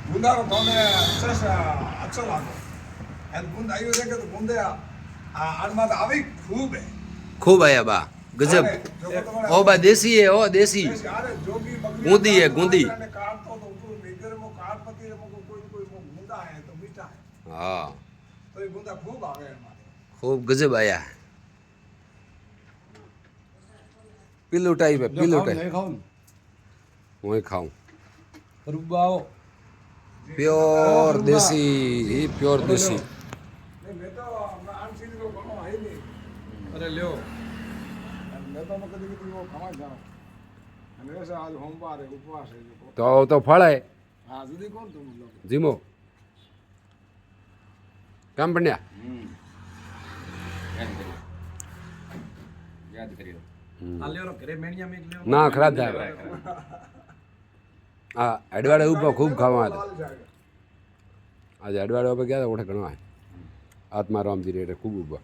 ગુંદારો તમે સરસ અચ્છો લાગો એમ ગુંદ આવ્યો છે કે તો ગુંદે આડમાં તો આવી ખૂબ હે ખૂબ આયા બા ગજબ ઓ બા દેશી હે ઓ દેશી અરે જોગી બકરી ગુંદી હે ગુંદી અને કાઢતો તો તું મેગર મો કાઢપતિ મો કોઈ ગુંદા હે તો મીઠા હે હા તો એ ગુંદા ખૂબ આવે એમાં ખૂબ ગજબ આયા પીલું ટાઈપ હે પીલું ટાઈપ હું ખાઉં રૂબાઓ પ્યોર દેશી પ્યોર દેશી મેં તો આનસીન નો ઘણો હે નહીં અરે લ્યો મેં તો કદી કદી વો ખાવા જાઉં અને એસે આજ સોમવાર હે ઉપવાસ હે તો ફળાય હા જુદી કોણ તું લોકો જીમો કામ બન્યા યાદ કર્યો આ લ્યો ઘરે મેણિયા મેક લ્યો ના ખરાબ થાય હા અડવાડે ઉપર ખૂબ ખાવા હતા લાલ જાય આજે અડવાડે ઉપર ગયા હતા ઓઠે ઘણો આત્મા રામજી રેટે ખૂબ ઉભા